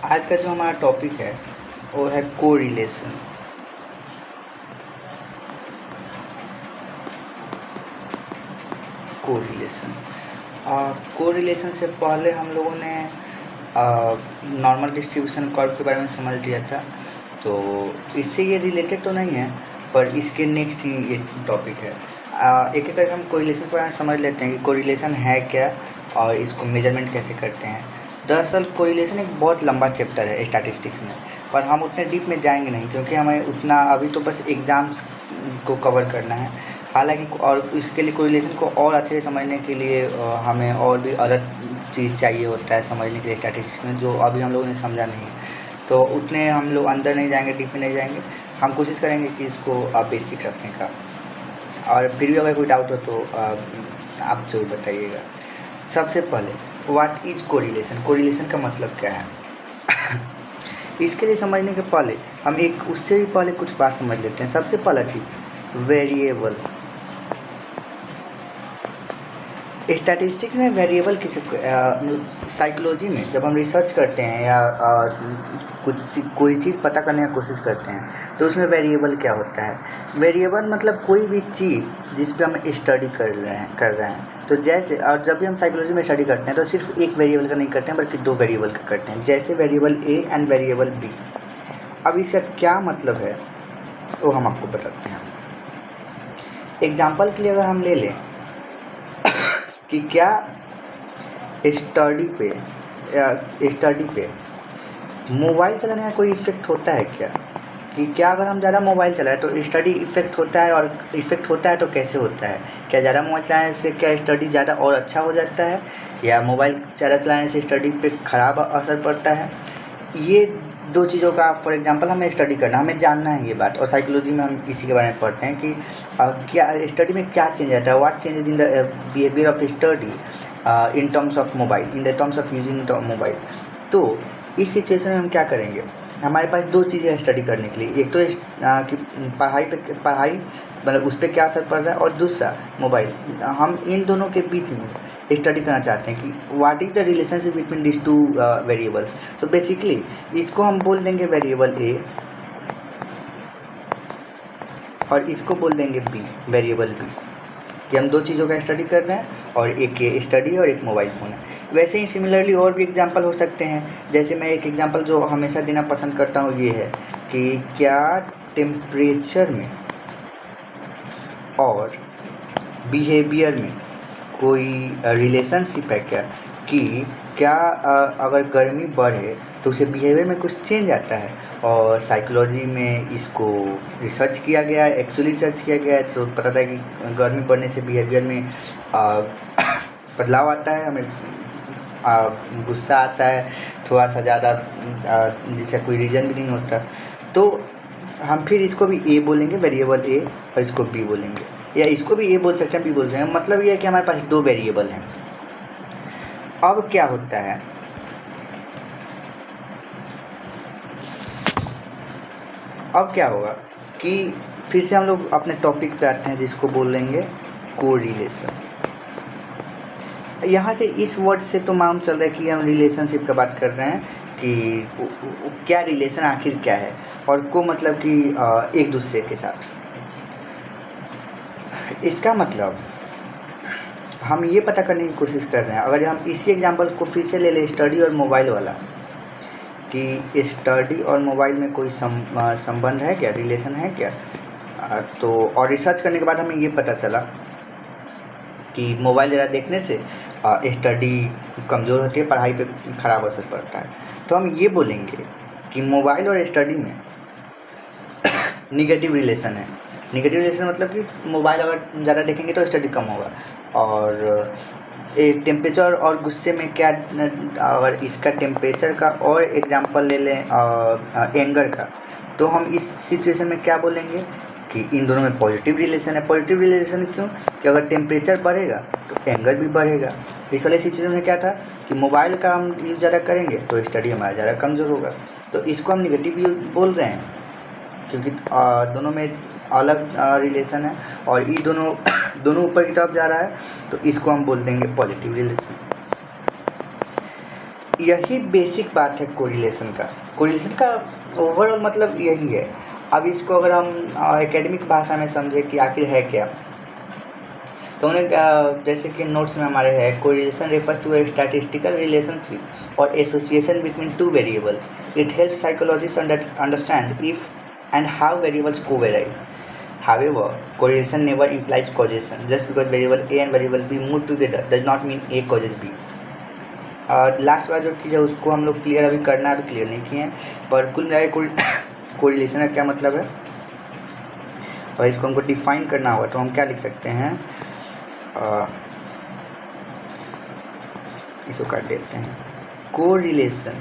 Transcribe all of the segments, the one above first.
आज का जो हमारा टॉपिक है वो है कोरिलेशन। कोरिलेशन कोरिलेशन से पहले हम लोगों ने नॉर्मल डिस्ट्रीब्यूशन कर्व के बारे में समझ लिया था, तो इससे ये रिलेटेड तो नहीं है पर इसके नेक्स्ट ही ये टॉपिक है। एक एक करके हम कोरिलेशन के बारे में समझ लेते हैं कि कोरिलेशन है क्या और इसको मेजरमेंट कैसे करते हैं। दरअसल कोरिलेशन एक बहुत लंबा चैप्टर है स्टैटिस्टिक्स में, पर हम उतने डीप में जाएंगे नहीं क्योंकि हमें उतना अभी तो बस एग्ज़ाम्स को कवर करना है। हालांकि और इसके लिए कोरिलेशन को और अच्छे से समझने के लिए हमें और भी अलग चीज़ चाहिए होता है समझने के लिए स्टैटिस्टिक्स में, जो अभी हम लोगों ने समझा नहीं है। तो उतने हम लोग अंदर नहीं जाएंगे, डीप में नहीं जाएंगे। हम कोशिश करेंगे कि इसको बेसिक रखने का, और फिर भी अगर कोई डाउट हो तो आप जरूर बताइएगा। सबसे पहले व्हाट इज कोरिलेशन, कोरिलेशन का मतलब क्या है। इसके लिए समझने के पहले हम एक उससे भी पहले कुछ बात समझ लेते हैं। सबसे पहला चीज़ वेरिएबल। स्टैटिस्टिक्स में वेरिएबल किसी साइकोलॉजी में जब हम रिसर्च करते हैं या कोई चीज़ पता करने की कोशिश करते हैं तो उसमें वेरिएबल क्या होता है। वेरिएबल मतलब कोई भी चीज़ जिस पे हम स्टडी कर रहे हैं। तो जैसे, और जब भी हम साइकोलॉजी में स्टडी करते हैं तो सिर्फ एक वेरिएबल का नहीं करते हैं बल्कि दो वेरिएबल का करते हैं, जैसे variable A and variable B. अब इसका क्या मतलब है वो हम आपको बताते हैं। एग्जाम्पल के लिए अगर हम ले लें कि क्या स्टडी पे मोबाइल चलाने का कोई इफ़ेक्ट होता है क्या, कि क्या अगर हम ज़्यादा मोबाइल चलाएं तो स्टडी इफ़ेक्ट होता है, और इफ़ेक्ट होता है तो कैसे होता है। क्या ज़्यादा मोबाइल चलाने से क्या स्टडी ज़्यादा और अच्छा हो जाता है, या मोबाइल ज़्यादा चलाने से स्टडी पे ख़राब असर पड़ता है। ये दो चीज़ों का फॉर एग्जांपल हमें स्टडी करना, हमें जानना है ये बात, और साइकोलॉजी में हम इसी के बारे में पढ़ते हैं कि क्या स्टडी में क्या चेंज आता है, what changes in the behaviour of study in terms of mobile, in the terms of using mobile. तो इस सिचुएशन में हम क्या करेंगे, हमारे पास दो चीज़ें हैं स्टडी करने के लिए। एक तो कि पढ़ाई मतलब उस पर क्या असर पड़ रहा है, और दूसरा मोबाइल। हम इन दोनों के बीच में स्टडी करना चाहते हैं कि what is the relationship between this to variables. तो बेसिकली इसको हम बोल देंगे वेरिएबल ए, और इसको बोल देंगे बी, वेरिएबल बी, कि हम दो चीज़ों का स्टडी कर रहे हैं और एक ये स्टडी और एक मोबाइल फ़ोन है। वैसे ही सिमिलरली और भी एग्जांपल हो सकते हैं। जैसे मैं एक एग्जांपल जो हमेशा देना पसंद करता हूँ ये है कि क्या टेम्परेचर में और बिहेवियर में कोई रिलेशनशिप है क्या, कि क्या अगर गर्मी बढ़े तो उसे बिहेवियर में कुछ चेंज आता है। और साइकोलॉजी में इसको रिसर्च किया गया है, एक्चुअली रिसर्च किया गया है, तो पता था कि गर्मी बढ़ने से बिहेवियर में बदलाव आता है, हमें गुस्सा आता है थोड़ा सा ज़्यादा, जिसका कोई रीज़न भी नहीं होता। तो हम फिर इसको भी ए बोलेंगे, वेरिएबल ए, और इसको बी बोलेंगे, या इसको भी ए बोल सकते हैं, बी बोल सकते हैं। मतलब ये है कि हमारे पास दो वेरिएबल हैं। अब क्या होता है, अब क्या होगा कि फिर से हम लोग अपने टॉपिक पे आते हैं जिसको बोलेंगे कोरिलेशन। यहाँ से इस वर्ड से तो मालूम चल रहा है कि हम रिलेशनशिप का बात कर रहे हैं कि क्या रिलेशन आखिर क्या है, और को मतलब कि एक दूसरे के साथ। इसका मतलब हम ये पता करने की कोशिश कर रहे हैं, अगर हम इसी एग्जांपल को फिर से ले लें स्टडी और मोबाइल वाला, कि स्टडी और मोबाइल में कोई संबंध है क्या, रिलेशन है क्या। तो और रिसर्च करने के बाद हमें ये पता चला कि मोबाइल ज़्यादा देखने से स्टडी कमज़ोर होती है, पढ़ाई पे ख़राब असर पड़ता है। तो हम ये बोलेंगे कि मोबाइल और स्टडी में निगेटिव रिलेशन है। निगेटिव रिलेशन मतलब कि मोबाइल अगर ज़्यादा देखेंगे तो स्टडी कम होगा। और एक टेम्परेचर और गुस्से में क्या, अगर इसका टेम्परेचर का और एग्जांपल ले लें एंगर का, तो हम इस सिचुएशन में क्या बोलेंगे कि इन दोनों में पॉजिटिव रिलेशन है। पॉजिटिव रिलेशन क्यों, कि अगर टेम्परेचर बढ़ेगा तो एंगर भी बढ़ेगा। इस वाले सिचुएशन में क्या था कि मोबाइल का हम यूज़ ज़्यादा करेंगे तो स्टडी हमारा ज़्यादा कमज़ोर होगा। तो इसको हम निगेटिव बोल रहे हैं क्योंकि दोनों में अलग रिलेशन है, और ये दोनों ऊपर की तरफ जा रहा है, तो इसको हम बोल देंगे पॉजिटिव रिलेशन। यही बेसिक बात है कोरिलेशन का। कोरिलेशन का ओवरऑल मतलब यही है। अब इसको अगर हम एकेडमिक भाषा में समझे कि आखिर है क्या, तो उन्हें जैसे कि नोट्स में हमारे है, correlation refers to a statistical relationship और association between two variables. It helps psychologist understand if and how variables co-vary. However, correlation never implies causation. Just because variable A and variable B move together does not mean A causes B. Last वाला जो चीज़ है उसको हम लोग clear अभी करना अभी clear नहीं किए हैं, पर कुल मिलाकर कोरिलेशन का क्या मतलब है और इसको हमको डिफाइन करना होगा, तो हम क्या लिख सकते हैं, इसको काट देते हैं। Correlation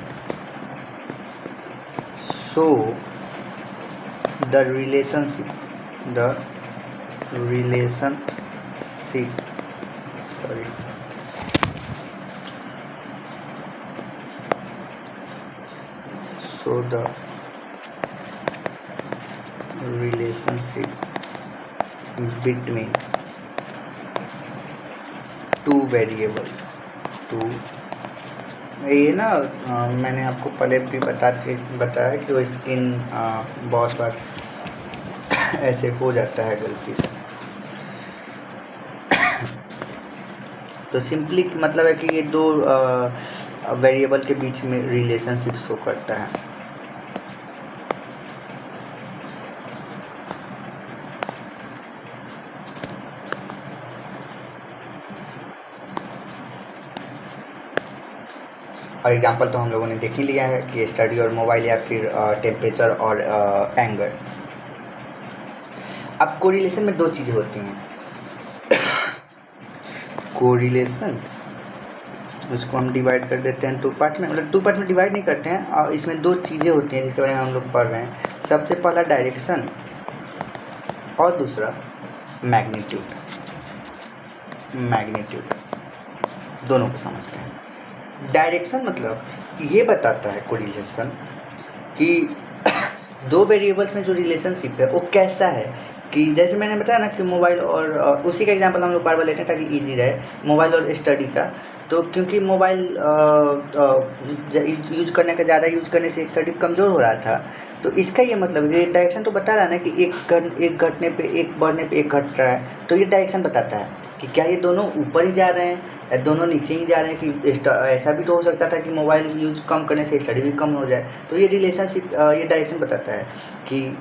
so the relationship sorry so the relationship between two variables ये ना मैंने आपको पहले भी बताया कि वो स्क्रीन बहुत बार ऐसे हो जाता है गलती से। तो सिंपली मतलब है कि ये दो वेरिएबल के बीच में रिलेशनशिप शो करता है। और एग्जांपल तो हम लोगों ने देख ही लिया है कि स्टडी और मोबाइल या फिर टेम्परेचर और एंगर। अब कोरिलेशन में दो चीज़ें होती हैं। कोरिलेशन उसको हम डिवाइड कर देते हैं टू पार्ट में, मतलब टू पार्ट में डिवाइड नहीं करते हैं, और इसमें दो चीज़ें होती हैं जिसके बारे में हम लोग पढ़ रहे हैं। सबसे पहला डायरेक्शन और दूसरा मैग्नीट्यूड। दोनों को समझते हैं। डायरेक्शन मतलब ये बताता है कोरिलेशन कि दो वेरिएबल्स में जो रिलेशनशिप है वो कैसा है, कि जैसे मैंने बताया ना कि मोबाइल और उसी का एग्जांपल हम लोग बार बार लेते हैं ताकि इजी रहे, मोबाइल और स्टडी का। तो क्योंकि मोबाइल यूज करने का ज़्यादा यूज करने से स्टडी कमज़ोर हो रहा था, तो इसका ये मतलब ये डायरेक्शन तो बता रहा है ना कि एक घटने पे एक बढ़ने पे एक घट रहा है। तो ये डायरेक्शन बताता है कि क्या ये दोनों ऊपर ही जा रहे हैं या दोनों नीचे ही जा रहे हैं, कि ऐसा भी तो हो सकता था कि मोबाइल यूज कम करने से स्टडी भी कम हो जाए। तो ये रिलेशनशिप ये डायरेक्शन बताता है कि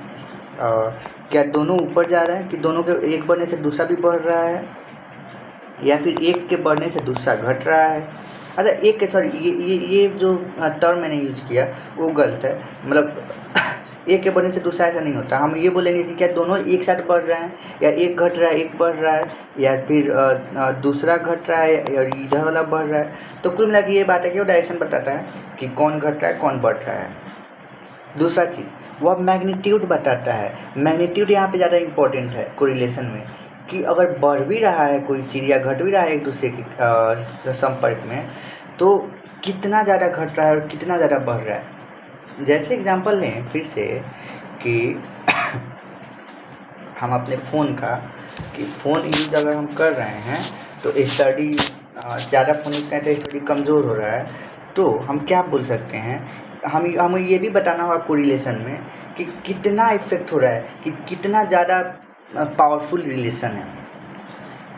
क्या दोनों ऊपर जा रहे हैं, कि दोनों के एक बढ़ने से दूसरा भी बढ़ रहा है, या फिर एक के बढ़ने से दूसरा घट रहा है। अच्छा एक के सॉरी ये जो टर्म मैंने यूज किया वो गलत है, मतलब एक के बढ़ने से दूसरा ऐसा नहीं होता। हम ये बोलेंगे कि क्या दोनों एक साथ बढ़ रहे हैं, या एक घट रहा है एक बढ़ रहा है, या फिर दूसरा घट रहा है और इधर वाला बढ़ रहा है। तो कुल मिला के ये बात है कि वो डायरेक्शन बताता है कि कौन घट रहा है कौन बढ़ रहा है। दूसरा चीज़ वह मैग्नीट्यूड बताता है। मैग्नीट्यूड यहाँ पे ज़्यादा इंपॉर्टेंट है कोरिलेशन में, कि अगर बढ़ भी रहा है कोई चीज़ या घट भी रहा है एक दूसरे के संपर्क में, तो कितना ज़्यादा घट रहा है और कितना ज़्यादा बढ़ रहा है। जैसे एग्जांपल लें फिर से कि हम अपने फ़ोन का, कि फ़ोन यूज अगर हम कर रहे हैं तो स्टडी ज़्यादा फ़ोन यूज करें तो स्टडी कमज़ोर हो रहा है, तो हम क्या बोल सकते हैं, हमें ये भी बताना होगा कोरिलेशन में कि कितना इफ़ेक्ट हो रहा है, कि कितना ज़्यादा पावरफुल रिलेशन है।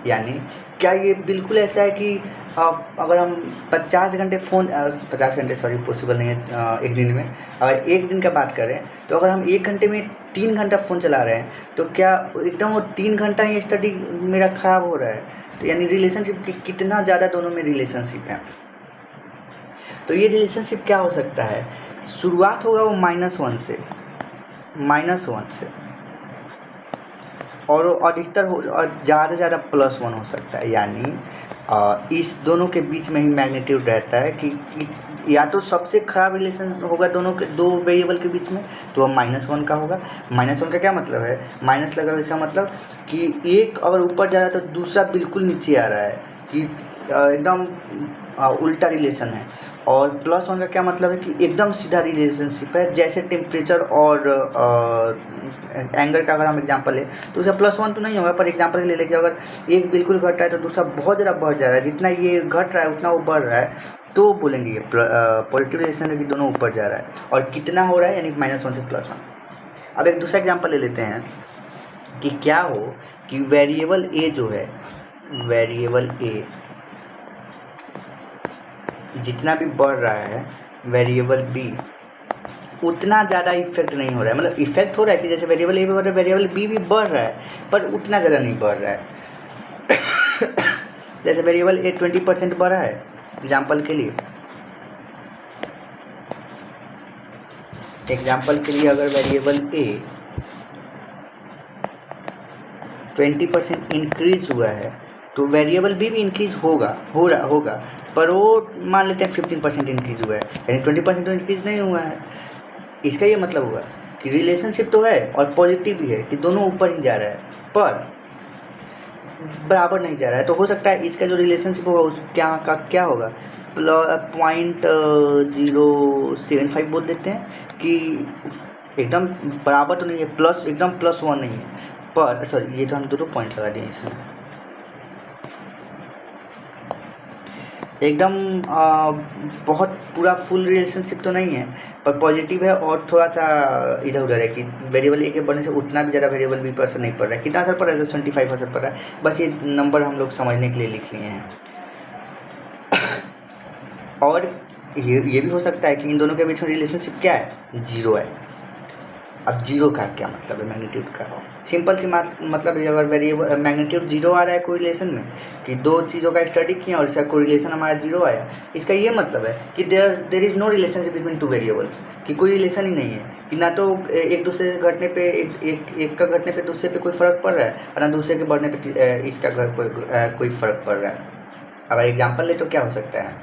यानी क्या ये बिल्कुल ऐसा है कि अगर हम 50 घंटे फ़ोन 50 घंटे सॉरी पॉसिबल नहीं है एक दिन में, अगर एक दिन का बात करें तो अगर हम 1 घंटे में 3 घंटा फ़ोन चला रहे हैं, तो क्या एकदम वो 3 घंटा ही स्टडी मेरा ख़राब हो रहा है। तो यानी रिलेशनशिप कितना ज़्यादा दोनों में रिलेशनशिप है। तो ये रिलेशनशिप क्या हो सकता है, शुरुआत होगा वो -1 से और अधिकतर हो और ज़्यादा से ज़्यादा +1 हो सकता है। यानी इस दोनों के बीच में ही मैग्नीट्यूड रहता है कि या तो सबसे ख़राब रिलेशन होगा दोनों के दो वेरिएबल के बीच में, तो वह -1 का होगा। -1 का क्या मतलब है, माइनस लगा इसका मतलब कि एक अगर ऊपर जा रहा है तो दूसरा बिल्कुल नीचे आ रहा है, कि एकदम उल्टा रिलेशन है। और +1 का क्या मतलब है कि एकदम सीधा रिलेशनशिप है। जैसे टेम्परेचर और एंगर का अगर हम एग्जांपल लें तो उसका +1 तो नहीं होगा, पर एग्जांपल ले लें कि अगर एक बिल्कुल घट रहा है तो दूसरा बहुत ज़्यादा बढ़ जा रहा है, जितना ये घट रहा है उतना वो बढ़ रहा है, तो बोलेंगे ये पॉजिटिव रिलेशन है कि दोनों ऊपर जा रहा है। और कितना हो रहा है, यानी -1 से +1। अब एक दूसरा एग्जांपल ले लेते हैं कि क्या हो कि वेरिएबल ए जो है, वेरिएबल ए जितना भी बढ़ रहा है, वेरिएबल बी उतना ज़्यादा इफेक्ट नहीं हो रहा है। मतलब इफेक्ट हो रहा है कि जैसे वेरिएबल ए बढ़ रहा है, वेरिएबल बी भी बढ़ रहा है, पर उतना ज़्यादा नहीं बढ़ रहा है। जैसे वेरिएबल ए 20% बढ़ा है एग्जाम्पल के लिए, अगर वेरिएबल ए 20% इंक्रीज हुआ है तो वेरिएबल बी भी इंक्रीज होगा, पर वो मान लेते हैं 15% इंक्रीज हुआ है, यानी 20% तो इंक्रीज नहीं हुआ है। इसका ये मतलब हुआ कि रिलेशनशिप तो है और पॉजिटिव भी है कि दोनों ऊपर ही जा रहा है, पर बराबर नहीं जा रहा है। तो हो सकता है इसका जो रिलेशनशिप होगा उस क्या होगा, 0.075 बोल देते हैं कि एकदम बराबर तो नहीं है, एकदम +1 नहीं है, पर सॉरी ये तो हम दोनों पॉइंट लगा दिए इसमें, एकदम बहुत पूरा फुल रिलेशनशिप तो नहीं है, पर पॉजिटिव है और थोड़ा सा इधर उधर है कि वेरिएबल ए के बढ़ने से उतना भी ज़्यादा वेरिएबल बी पर असर नहीं पड़ रहा है। कितना असर पड़ रहा है, तो 25 असर पड़ रहा है। बस ये नंबर हम लोग समझने के लिए लिख लिए हैं। और ये भी हो सकता है कि इन दोनों के बीच में रिलेशनशिप क्या है, 0 है। अब 0 का क्या मतलब है, मैग्नीट्यूड का सिंपल सी मतलब है, अगर वेरिएबल मैग्नीट्यूड 0 आ रहा है कोरिलेशन में, कि दो चीज़ों का स्टडी किया और इसका कोरिलेशन हमारा 0 आया, इसका ये मतलब है कि there is no relationship between two variables, कि कोई रिलेशन ही नहीं है, कि ना तो एक दूसरे के घटने पे एक का घटने पे दूसरे पे कोई फ़र्क पड़ रहा है, और ना दूसरे के बढ़ने पे इसका कोई फ़र्क पड़ रहा है। अगर एग्जाम्पल ले तो क्या हो सकता है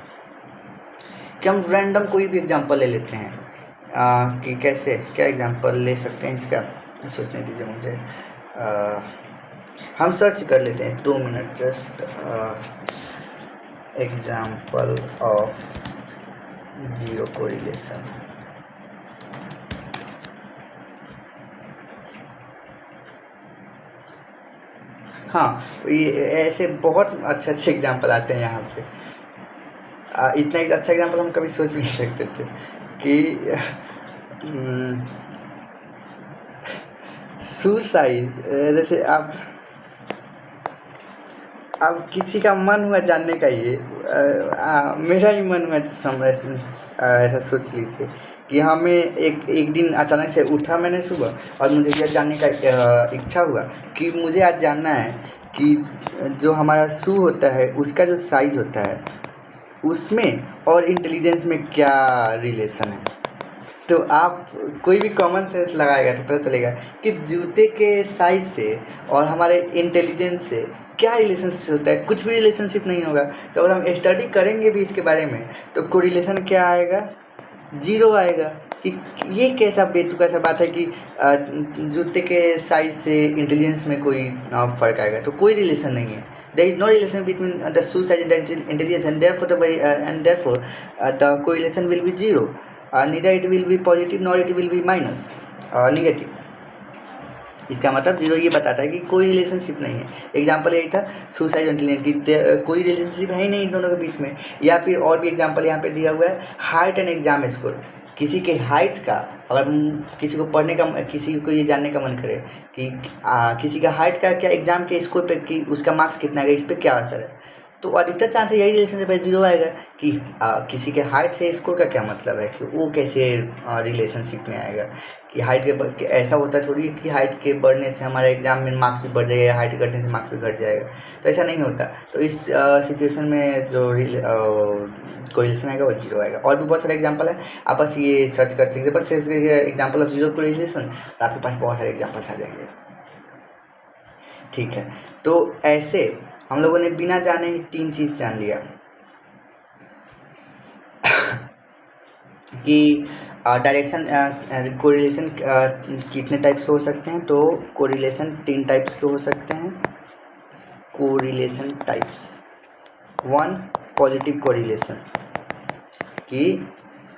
कि हम रैंडम कोई भी एग्जाम्पल ले लेते हैं, कि कैसे क्या एग्जांपल ले सकते हैं इसका, सोचने दीजिए मुझे। हम सर्च कर लेते हैं 2 minute, just example of 0 correlation. हाँ, ये ऐसे बहुत अच्छे एग्जांपल आते हैं यहाँ पे। इतना अच्छा एग्जांपल हम कभी सोच भी नहीं सकते थे कि शू साइज, जैसे अब किसी का मन हुआ जानने का, ये मेरा ही मन हुआ ऐसा सोच लीजिए कि हमें एक दिन अचानक से उठा मैंने सुबह और मुझे यह जानने का इच्छा हुआ कि मुझे आज जानना है कि जो हमारा शू होता है उसका जो साइज होता है उसमें और इंटेलिजेंस में क्या रिलेशन है। तो आप कोई भी कॉमन सेंस लगाएगा तो पता चलेगा कि जूते के साइज से और हमारे इंटेलिजेंस से क्या रिलेशनशिप होता है, कुछ भी रिलेशनशिप नहीं होगा। तो अगर हम स्टडी करेंगे भी इसके बारे में तो कोरिलेशन क्या आएगा, 0 आएगा। कि ये कैसा बेतुका सा बात है कि जूते के साइज से इंटेलिजेंस में कोई फ़र्क आएगा, तो कोई रिलेशन नहीं है। There is no relation between the shoe size and the intelligence, and therefore the correlation will be 0. Neither it will be positive nor it will be minus negative. इसका मतलब 0 ये बताता है कि कोई रिलेशनशिप नहीं है। एग्जाम्पल यही था शू साइज और इंटेलिजेंस की, कोई रिलेशनशिप है ही नहीं इन दोनों के बीच में। या फिर और भी एग्जाम्पल यहाँ पे दिया हुआ है, हाइट एंड एग्जाम स्कोर। किसी के हाइट का, अगर किसी को पढ़ने का, किसी को ये जानने का मन करे कि किसी का हाइट का क्या एग्जाम के स्कोर पे, कि उसका मार्क्स कितना आएगा, इस पर क्या असर है, तो अधिकतर चांस यही रिलेशनशिप है, 0 आएगा। कि किसी के हाइट से स्कोर का क्या मतलब है, कि वो कैसे रिलेशनशिप में आएगा। कि हाइट के ऐसा होता है थोड़ी कि हाइट के बढ़ने से हमारे एग्जाम में मार्क्स भी बढ़ जाएगा, या हाइट घटने से मार्क्स भी घट जाएगा, तो ऐसा नहीं होता। तो इस सिचुएशन में जो कोरिलेशन आएगा वो 0 आएगा। और भी बहुत सारे एग्जांपल है, आप बस ये सर्च कर सकते हैं, बस एग्जांपल ऑफ 0 कोरिलेशन, आपके पास बहुत सारे एग्जांपल्स आ जाएंगे। ठीक है, तो ऐसे हम लोगों ने बिना जाने ही 3 चीज़ जान लिया कि डायरेक्शन कोरिलेशन कितने टाइप्स के हो सकते हैं। तो कोरिलेशन 3 टाइप्स के हो सकते हैं। कोरिलेशन टाइप्स 1, पॉजिटिव कोरिलेशन, कि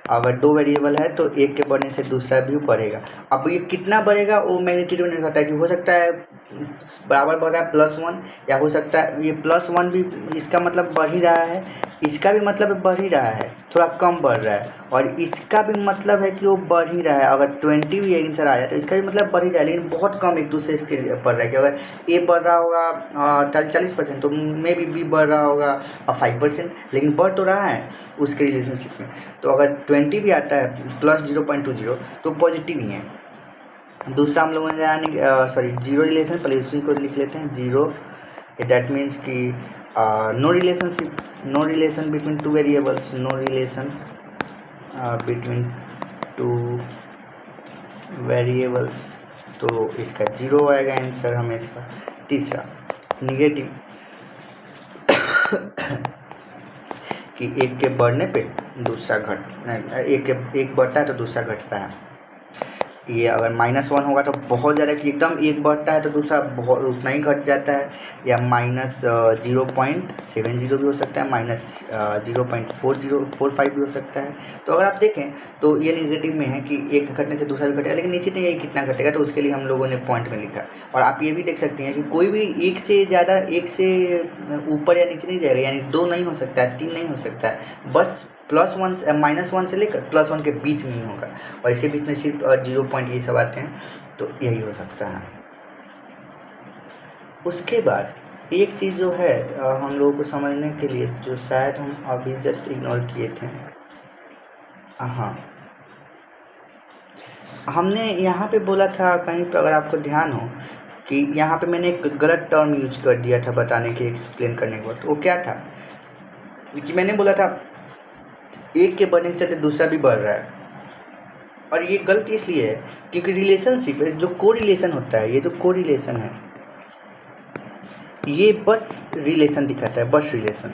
अगर 2 वेरिएबल है तो एक के बढ़ने से दूसरा भी बढ़ेगा। अब ये कितना बढ़ेगा वो मैग्नीट्यूड में निर्भर करता है, कि हो सकता है बराबर बढ़ रहा है +1, या हो सकता है ये +1 भी इसका मतलब बढ़ ही रहा है, इसका भी मतलब है बढ़ ही रहा है, थोड़ा कम बढ़ रहा है, और इसका भी मतलब है कि वो बढ़ ही रहा है। अगर 20 भी आंसर आया तो इसका भी मतलब बढ़ ही रहा है, लेकिन बहुत कम एक दूसरे से बढ़ रहा है। कि अगर ए बढ़ रहा होगा 40% तो मे बी बढ़ रहा होगा 5%, लेकिन बढ़ तो रहा है उसके रिलेशनशिप में। तो अगर 20 भी आता है प्लस 0.20 तो पॉजिटिव ही है। दूसरा हम लोगों ने जाना सॉरी जीरो रिलेशन, पहले उसी को लिख लेते हैं जीरो। दैट मीन्स कि no relationship, no relation between two variables, no relation between two variables, तो इसका जीरो आएगा आंसर हमेशा। तीसरा निगेटिव कि एक के बढ़ने पे दूसरा एक बढ़ता है तो दूसरा घटता है। ये अगर -1 होगा तो बहुत ज़्यादा, कि एकदम एक बढ़ता है तो दूसरा बहुत उतना ही घट जाता है, या -0.70 भी हो सकता है, -0.4045 भी हो सकता है। तो अगर आप देखें तो ये नेगेटिव में है कि एक घटने से दूसरा भी घटेगा, लेकिन नीचे नहीं है कितना घटेगा, तो उसके लिए हम लोगों ने पॉइंट में लिखा। और आप ये भी देख सकते हैं कि कोई भी एक से ज़्यादा, एक से ऊपर या नीचे नहीं जाएगा, यानी 2 नहीं हो सकता है, 3 नहीं हो सकता है, बस +1 -1 से लेकर +1 के बीच में ही होगा। और इसके बीच में सिर्फ 0 पॉइंट ये सब आते हैं, तो यही हो सकता है। उसके बाद एक चीज़ जो है हम लोगों को समझने के लिए, जो शायद हम अभी जस्ट इग्नोर किए थे, हाँ, हमने यहाँ पे बोला था कहीं पर, अगर आपको ध्यान हो, कि यहाँ पे मैंने एक गलत टर्म यूज कर दिया था बताने के, एक्सप्लेन करने के वक्त। वो क्या था कि मैंने बोला था एक के बढ़ने के चलते दूसरा भी बढ़ रहा है, और ये गलत इसलिए है क्योंकि रिलेशनशिप जो को रिलेशन होता है, ये जो को रिलेशन है, ये बस रिलेशन दिखाता है, बस रिलेशन।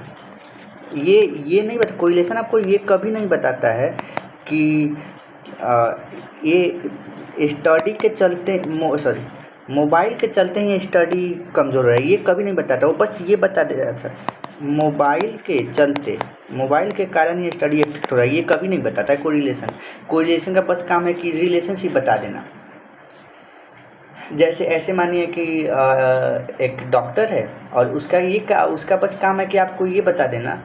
ये नहीं बता, कोरिलेशन आपको ये कभी नहीं बताता है कि ये स्टडी के चलते सॉरी मोबाइल के चलते ही स्टडी कमज़ोर है, ये कभी नहीं बताता। वो बस ये बता दे, अच्छा मोबाइल के चलते, मोबाइल के कारण ये स्टडी इफेक्ट हो रहा है, ये कभी नहीं बताता है कोरिलेशन। कोरिलेशन का बस काम है कि रिलेशनशिप बता देना। जैसे ऐसे मानिए कि एक डॉक्टर है, और उसका बस काम है कि आपको ये बता देना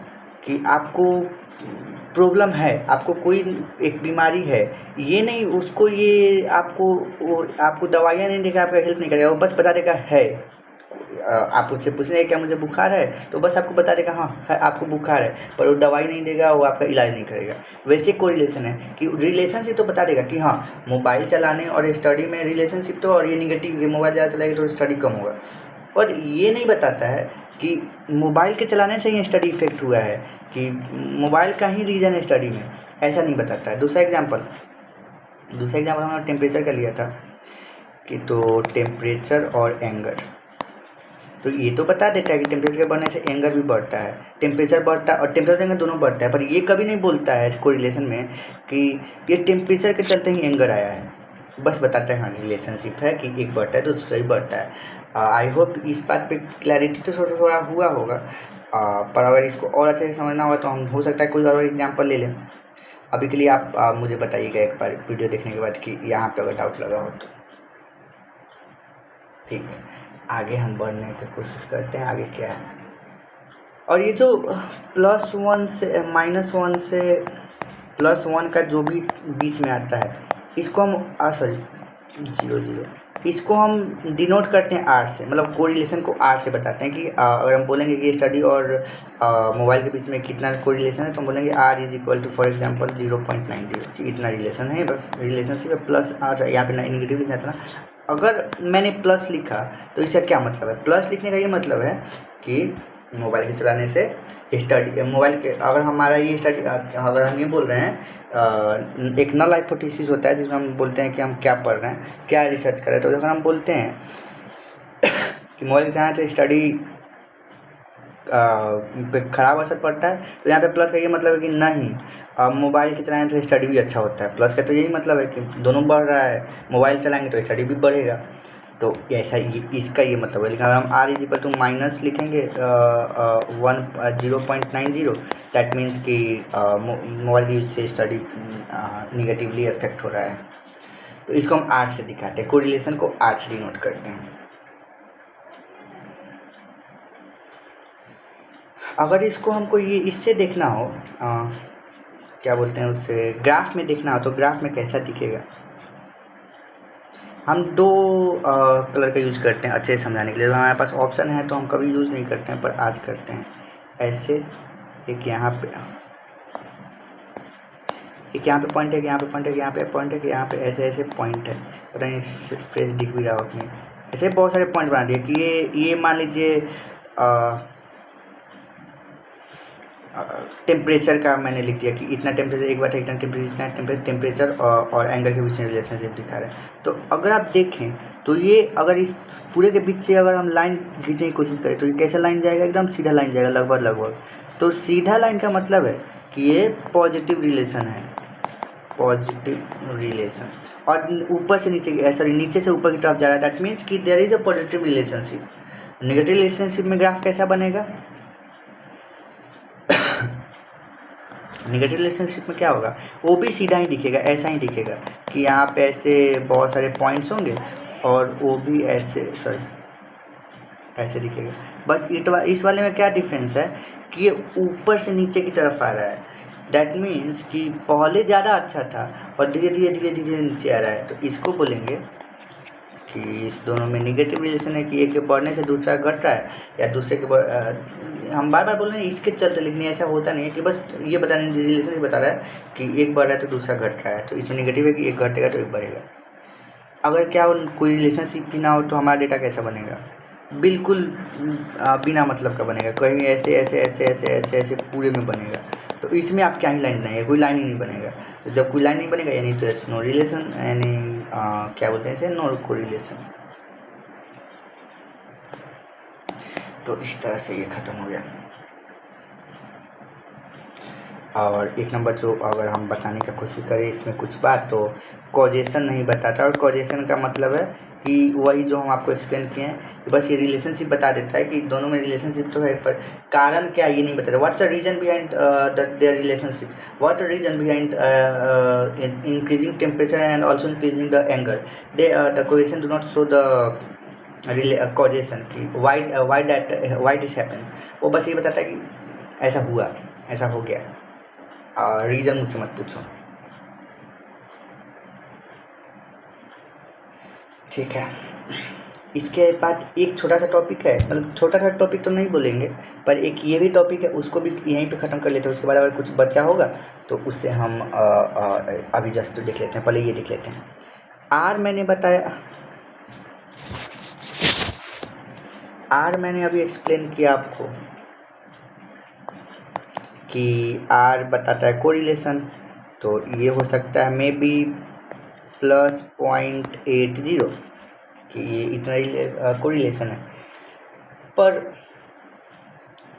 कि आपको प्रॉब्लम है, आपको कोई एक बीमारी है, ये नहीं उसको ये आपको दवाइयाँ नहीं देगा, आपका हेल्प नहीं करेगा, वो बस बता देगा है। आप उससे पूछेंगे क्या मुझे बुखार है, तो बस आपको बता देगा हाँ है, आपको बुखार है, पर वो दवाई नहीं देगा, वो आपका इलाज नहीं करेगा। वैसे कोरिलेशन है कि रिलेशनशिप तो बता देगा कि हाँ मोबाइल चलाने और स्टडी में रिलेशनशिप तो, और ये निगेटिव, ये मोबाइल ज़्यादा चलाएगा तो स्टडी कम होगा। और ये नहीं बताता है कि मोबाइल के चलाने से ही स्टडी इफेक्ट हुआ है, कि मोबाइल का ही रीज़न है स्टडी में, ऐसा नहीं बताता है। दूसरा एग्जाम्पल हमने टेम्परेचर का लिया था कि तो टेम्परेचर और एंगर, तो ये तो बता देता है कि टेम्परेचर के बढ़ने से एंगर भी बढ़ता है, टेम्परेचर बढ़ता है और टेम्परेचर एंगर दोनों बढ़ता है, पर ये कभी नहीं बोलता है कोरिलेशन में कि ये टेम्परेचर के चलते ही एंगर आया है। बस बताता है हाँ रिलेशनशिप है कि एक बढ़ता है तो दूसरा ही बढ़ता है। आई होप इस बात पे क्लैरिटी तो थोड़ा हुआ होगा, पर अगर इसको और अच्छे से समझना होगा तो हम हो सकता है कोई और एग्जाम्पल ले लें। अभी के लिए आप मुझे बताइएगा एक बार वीडियो देखने के बाद कि यहाँ पे अगर डाउट लगा हो तो। ठीक है, आगे हम बढ़ने की कोशिश करते हैं, आगे क्या है। और ये जो +1 से -1 से +1 का जो भी बीच में आता है, इसको हम सॉरी 0 इसको हम डिनोट करते हैं आर से, मतलब कोरिलेशन को आर से बताते हैं कि अगर हम बोलेंगे कि स्टडी और मोबाइल के बीच में कितना कोरिलेशन है, तो हम बोलेंगे R is equal to for example 0.90, कि इतना रिलेशन है, बस रिलेशनशिप है। प्लस आर यहाँ पे नेगेटिव लिखना था ना, अगर मैंने प्लस लिखा तो इसका क्या मतलब है? प्लस लिखने का ये मतलब है कि मोबाइल के चलाने से स्टडी, मोबाइल के अगर हमारा ये स्टडी, अगर हम ये बोल रहे हैं एक नल हाइपोथेसिस होता है जिसमें हम बोलते हैं कि हम क्या पढ़ रहे हैं, क्या रिसर्च कर रहे हैं। तो अगर हम बोलते हैं कि मोबाइल के चलाने से स्टडी पे ख़राब असर पड़ता है, तो यहाँ पे प्लस का ये मतलब है कि नहीं, मोबाइल के चलाने से स्टडी भी अच्छा होता है। प्लस का तो यही मतलब है कि दोनों बढ़ रहा है, मोबाइल चलाएंगे तो स्टडी भी बढ़ेगा, तो ऐसा इसका ये मतलब है। लेकिन अगर हम R is equal to minus लिखेंगे 0.90, दैट मीन्स कि मोबाइल यूज से स्टडी निगेटिवली अफेक्ट हो रहा है, तो इसको हम R से दिखाते हैं, कोरिलेशन को R से डिनोट करते हैं। अगर इसको हमको ये इससे देखना हो क्या बोलते हैं उससे ग्राफ में देखना हो तो ग्राफ में कैसा दिखेगा। हम दो कलर का यूज करते हैं अच्छे से समझाने के लिए। तो हमारे पास ऑप्शन है तो हम कभी यूज़ नहीं करते हैं, पर आज करते हैं। ऐसे एक यहाँ पे पॉइंट है, यहाँ पे पॉइंट है, यहाँ पे पॉइंट है, यहाँ पे ऐसे ऐसे पॉइंट है। पता नहीं फेस दिख भी रहा हो अपने। ऐसे बहुत सारे पॉइंट बना दिए कि ये मान लीजिए टेम्परेचर का मैंने लिख दिया कि इतना टेम्परेचर एक बार इतना टेम्परेचर और एंगल के बीच में रिलेशनशिप दिखा रहा है। तो अगर आप देखें तो ये अगर इस पूरे के बीच से अगर हम लाइन खींचने की कोशिश करें तो ये कैसा लाइन जाएगा, एकदम सीधा लाइन जाएगा लगभग। तो सीधा लाइन का मतलब है कि ये पॉजिटिव रिलेशन है, पॉजिटिव रिलेशन। और ऊपर से नीचे सॉरी नीचे से ऊपर की तरफ जा रहा है, दैट मीन्स कि there is a positive relationship. Negative relationship में ग्राफ कैसा बनेगा, नेगेटिव रिलेशनशिप में क्या होगा, वो भी सीधा ही दिखेगा, ऐसा ही दिखेगा कि यहाँ पे ऐसे बहुत सारे पॉइंट्स होंगे और वो भी ऐसे ऐसे दिखेगा। बस इस वाले में क्या डिफरेंस है कि ये ऊपर से नीचे की तरफ आ रहा है। दैट मीन्स कि पहले ज़्यादा अच्छा था और धीरे धीरे नीचे आ रहा है। तो इसको बोलेंगे कि इस दोनों में नेगेटिव रिलेशन है कि एक के बढ़ने से दूसरा घट रहा है, या दूसरे के हम बार बार बोल रहे हैं इसके चलते, लेकिन ऐसा होता नहीं है कि बस ये बताने रिलेशन ही बता रहा है कि एक बढ़ रहा है तो दूसरा घट रहा है। तो इसमें नेगेटिव है कि एक घटेगा तो एक बढ़ेगा। अगर क्या हो कोई रिलेशनशिप भी ना हो तो हमारा डेटा कैसा बनेगा, बिल्कुल बिना मतलब का बनेगा, कहीं ऐसे ऐसे ऐसे ऐसे ऐसे ऐसे पूरे में बनेगा। तो इसमें आप क्या ही लाइन बनाएंगे, कोई लाइन ही नहीं बनेगा। तो जब कोई लाइन नहीं बनेगा यानी तो ऐसे नो रिलेशन, यानी क्या बोलते हैं इसे, नो कोरिलेशन। तो इस तरह से ये ख़त्म हो गया। और एक नंबर जो अगर हम बताने की कोशिश करें इसमें कुछ बात, तो कॉजेशन नहीं बताता। और कॉजेशन का मतलब है कि वही जो हम आपको एक्सप्लेन किए हैं कि बस ये रिलेशनशिप बता देता है कि दोनों में रिलेशनशिप तो है, पर कारण क्या ये नहीं बताता। What's the reason behind their relationship, what the reason behind increasing temperature and also increasing the anger, they the causation do not show the causation की वाई दिस हैपेंस। वो बस ये बताता है कि ऐसा हुआ, ऐसा हो गया, और रीज़न मुझसे मत पूछो। ठीक है, इसके बाद एक छोटा सा टॉपिक है, मतलब छोटा सा टॉपिक तो नहीं बोलेंगे, पर एक ये भी टॉपिक है, उसको भी यहीं पे ख़त्म कर लेते हैं। उसके बाद अगर कुछ बचा होगा तो उससे हम अभी जस्ट देख लेते हैं। पहले ये देख लेते हैं। आर मैंने अभी एक्सप्लेन किया आपको कि आर बताता है कोरिलेशन। तो ये हो सकता है मे बी +0.80 कि ये इतना कोरिलेशन है। पर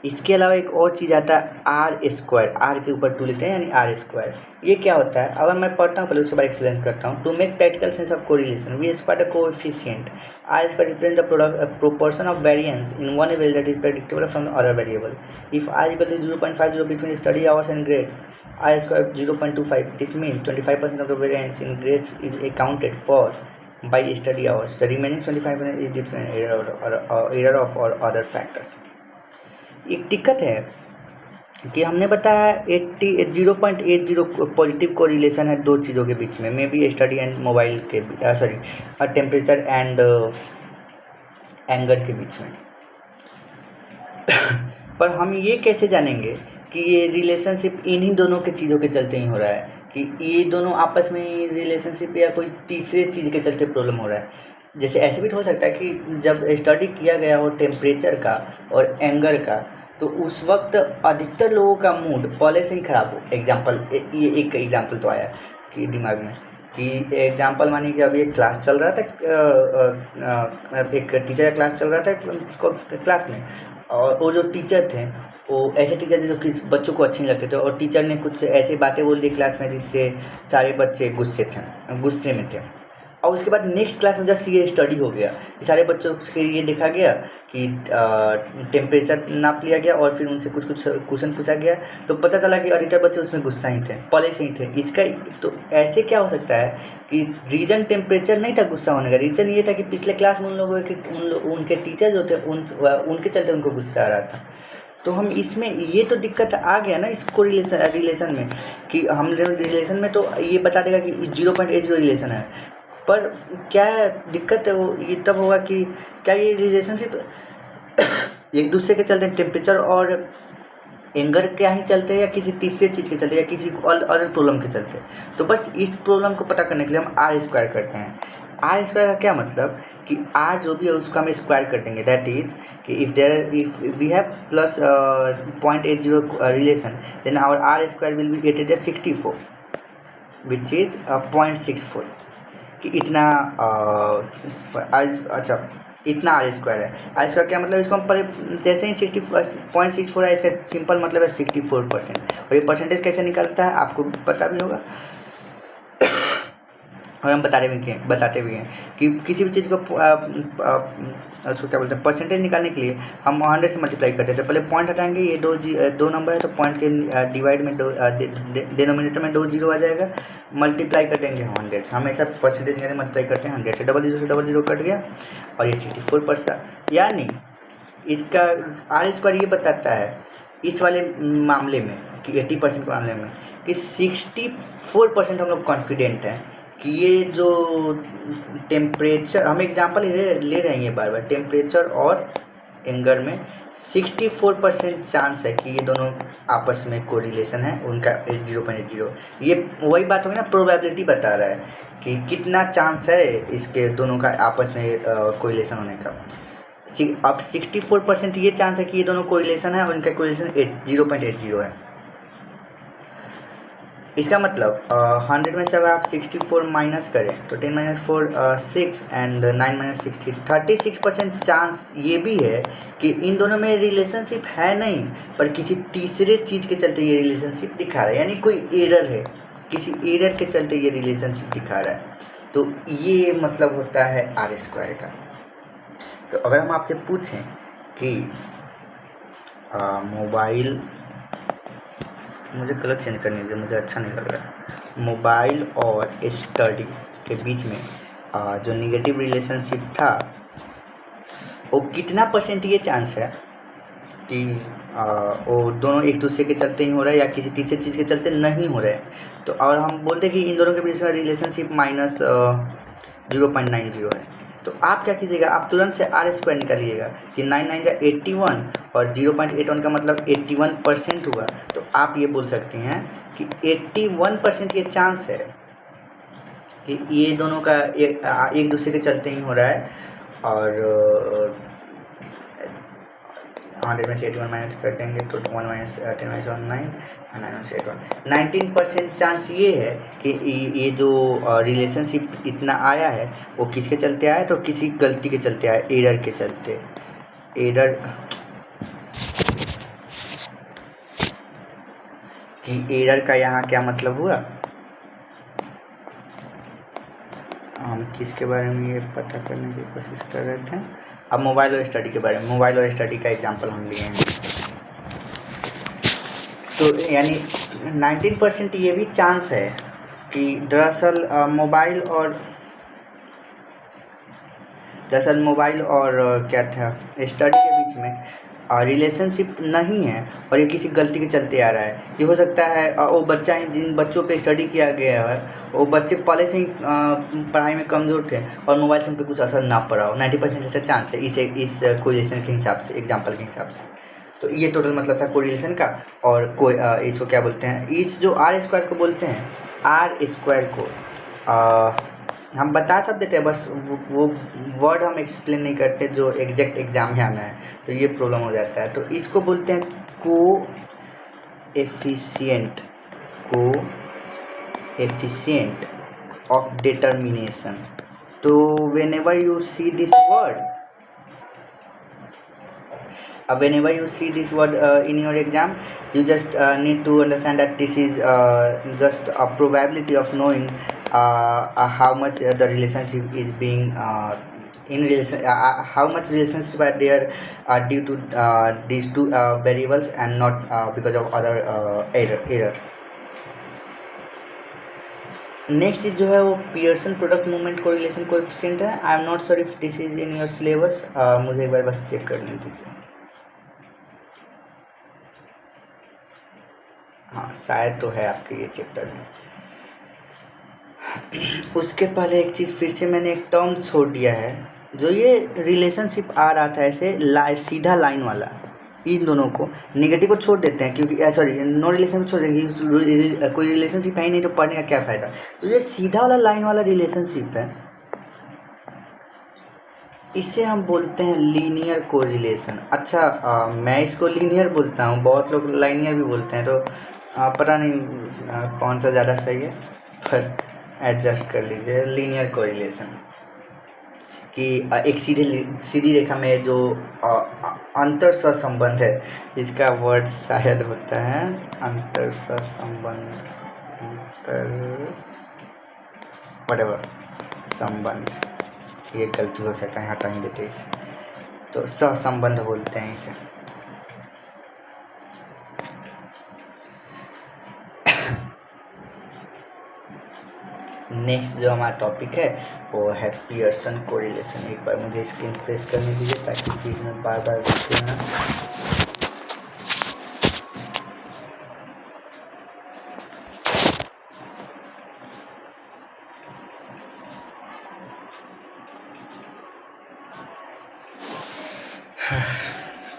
इसके अलावा एक और चीज़ आता है R², आर के ऊपर 2 लेते हैं यानी R²। ये क्या होता है अगर मैं पढ़ता हूँ, पहले उसके बाद एक्सप्लेन करता हूँ। To make practical sense of correlation we expect a coefficient R² represents the proportion of variance in one variable that is predictable from the other variable. If R equal to 0.50 between study hours and grades, R² 0.25. This means 25% of the variance in grades is accounted for by study hours. The remaining 25% is due to an error of or other factors. एक दिक्कत है कि हमने बताया 0.80 positive correlation है दो चीज़ों के बीच में, may be study and mobile के टेम्परेचर एंड एंगर के बीच में। पर हम ये कैसे जानेंगे कि ये रिलेशनशिप इन्हीं दोनों के चीज़ों के चलते ही हो रहा है, कि ये दोनों आपस में रिलेशनशिप या कोई तीसरे चीज़ के चलते प्रॉब्लम हो रहा है। जैसे ऐसे भी तो हो सकता है कि जब स्टडी किया गया हो टेम्परेचर का और एंगर का, तो उस वक्त अधिकतर लोगों का मूड पहले से ही ख़राब हो। एग्जाम्पल, ये एक एग्जाम्पल तो आया कि दिमाग में कि एग्जाम्पल मानिए कि अभी एक क्लास चल रहा था, एक टीचर का क्लास चल रहा था क्लास में, और वो जो टीचर थे वो ऐसे टीचर थे जो कि बच्चों को अच्छे नहीं लगते थे, और टीचर ने कुछ ऐसी बातें बोल दी क्लास में जिससे सारे बच्चे गुस्से में थे। और उसके बाद नेक्स्ट क्लास में जस्ट ये स्टडी हो गया, सारे बच्चों के ये देखा गया कि टेम्परेचर नाप लिया गया और फिर उनसे कुछ क्वेश्चन पूछा गया, तो पता चला कि अधिकतर बच्चे उसमें गुस्सा ही थे, पहले से ही थे। इसका तो ऐसे क्या हो सकता है कि रीज़न टेम्परेचर नहीं था गुस्सा होने का, रीज़न ये था कि पिछले क्लास में उन लोगों के उनके टीचर जो थे उनके चलते उनको गुस्सा आ रहा था। तो हम इसमें ये तो दिक्कत आ गया ना इसको रिलेशन में, कि हम रिलेशन में तो ये बता देगा कि 0.80 रिलेशन है, पर क्या दिक्कत है वो ये तब होगा कि क्या ये रिलेशनशिप एक दूसरे के चलते टेम्परेचर और एंगर क्या ही चलते हैं या किसी तीसरे चीज़ के चलते या किसी अदर प्रॉब्लम के चलते। तो बस इस प्रॉब्लम को पता करने के लिए हम आर स्क्वायर करते हैं। आर स्क्वायर का क्या मतलब कि आर जो भी है उसको हम स्क्वायर कर देंगे, दैट इज कि if we have plus 0.80 relation then our R square will be 864 which is 0.64 कि इतना अच्छा इतना आर स्क्वायर है। आर स्क्वायर क्या मतलब, इसको हम पहले जैसे ही 60.64 है इसका सिंपल मतलब है 64%। और ये परसेंटेज कैसे निकलता है आपको पता भी होगा और हम बताते भी हैं कि किसी भी चीज़ को उसको क्या बोलते हैं परसेंटेज निकालने के लिए हम 100 से मल्टीप्लाई करते हैं। तो पहले पॉइंट हटाएंगे, ये दो नंबर है तो पॉइंट के डिवाइड में डिनोमिनेटर में 2 जीरो आ जाएगा, मल्टीप्लाई कर देंगे 100 से। हमेशा परसेंटेज निकालने मल्टीप्लाई करते हैं 100 से, डबल जीरो कट गया और ये 64%। यानी इसका आर स्क्वायर ये बताता है इस वाले मामले में कि 80% के मामले में कि 64% हम लोग कॉन्फिडेंट हैं कि ये जो टेम्परेचर हम एग्जांपल ले रहे हैं ये बार बार, टेम्परेचर और एंगर में 64% चांस है कि ये दोनों आपस में कोरिलेशन है उनका 0.0। ये वही बात होगी ना, प्रोबेबिलिटी बता रहा है कि कितना चांस है इसके दोनों का आपस में कोरिलेशन होने का। अब 64% ये चांस है कि ये दोनों कोरिलेशन है और इनका कोरिलेशन 0.80 है। इसका मतलब 100 में से अगर आप 64 माइनस करें तो 10 माइनस 4 6 एंड 9 माइनस 60 36% चांस ये भी है कि इन दोनों में रिलेशनशिप है नहीं, पर किसी तीसरे चीज़ के चलते ये रिलेशनशिप दिखा रहा है, यानी कोई एरर है, किसी एरर के चलते ये रिलेशनशिप दिखा रहा है। तो ये मतलब होता है आर स्क्वायर का। तो अगर हम आपसे पूछें कि मोबाइल, मुझे कलर चेंज करने दीजिए, मुझे अच्छा नहीं लग रहा है, मोबाइल और स्टडी के बीच में जो निगेटिव रिलेशनशिप था वो कितना परसेंट ये चांस है कि वो दोनों एक दूसरे के चलते ही हो रहा है या किसी तीसरे चीज़ के चलते नहीं हो रहा है। तो और हम बोलते कि इन दोनों के बीच में रिलेशनशिप माइनस 0.90 है। तो आप क्या कीजिएगा, आप तुरंत से आर स्क्वायर निकालिएगा कि 9 9 जा 81 और 0.81 का मतलब 81% हुआ। तो आप ये बोल सकते हैं कि 81% ये चांस है कि ये दोनों का एक दूसरे के चलते ही हो रहा है। और 100 में से 81 माइनस कर देंगे तो 1 माइनस 10 माइनस 1 9 9 माइनस 81 19% चांस ये है कि ये जो रिलेशनशिप इतना आया है वो किसके चलते आया है, तो किसी गलती के चलते आया, एरर के चलते। एरर कि एरर का यहाँ क्या मतलब हुआ, हम किसके बारे में ये पता करने की कोशिश कर रहे थे। अब मोबाइल और स्टडी के बारे में, मोबाइल और स्टडी का एग्जांपल हम लिए हैं। तो यानी 19% ये भी चांस है कि दरअसल मोबाइल और क्या था स्टडी के बीच में रिलेशनशिप नहीं है और ये किसी गलती के चलते आ रहा है। ये हो सकता है वो बच्चा है जिन बच्चों पे स्टडी किया गया है वो बच्चे पहले से ही पढ़ाई में कमज़ोर थे और मोबाइल से उन पर कुछ असर ना पड़ा हो। 90% ऐसा चांस है इस कोरिलेशन के हिसाब से, एग्जाम्पल के हिसाब से। तो ये टोटल मतलब था कोरिलेशन का। और कोई इसको क्या बोलते हैं, इस जो आर स्क्वायर को बोलते हैं, आर स्क्वायर को हम बता सब देते हैं, बस वो वर्ड हम एक्सप्लेन नहीं करते जो एग्जैक्ट एग्जाम में आना है, तो ये प्रॉब्लम हो जाता है। तो इसको बोलते हैं कोएफिशिएंट ऑफ डिटर्मिनेशन। तो whenever you see this word in your exam, you just need to understand that this is just a probability of knowing how much the relationship is being in relation, how much relationship are there due to these two variables and not because of other error. Next चीज़ जो है वो Pearson product movement correlation coefficient है। I am not sure if this is in your syllabus, मुझे एक बार बस check करने दीजिए। शायद तो है आपके ये चैप्टर में। उसके पहले एक चीज़ फिर से मैंने एक टर्म छोड़ दिया है, जो ये रिलेशनशिप आ रहा था ऐसे सीधा लाइन वाला, इन दोनों को नेगेटिव को छोड़ देते हैं, क्योंकि सॉरी नो रिलेशन को छोड़ देंगे, कोई रिलेशनशिप है ही नहीं तो पढ़ने का क्या फ़ायदा। तो ये सीधा वाला लाइन वाला रिलेशनशिप है, इसे हम बोलते हैं लीनियर कोरिलेशन। अच्छा मैं इसको लीनियर बोलता हूँ, बहुत लोग लाइनियर भी बोलते हैं, तो पता नहीं कौन सा ज़्यादा सही है, पर एडजस्ट कर लीजिए। लीनियर कोरिलेशन कि एक सीधी रेखा में जो अंतर सहसंबंध है, इसका वर्ड शायद होता है अंतर सहसंबंध, वटेवर संबंध, ये गलती हो सकता है, हटा ही देते इसे, तो सहसंबंध बोलते हैं इसे। नेक्स्ट जो हमारा टॉपिक है वो है पियर्सन कोरिलेशन। एक बार मुझे स्क्रीन प्रेस करने दीजिए ताकि बीच में बार बार देखते ना।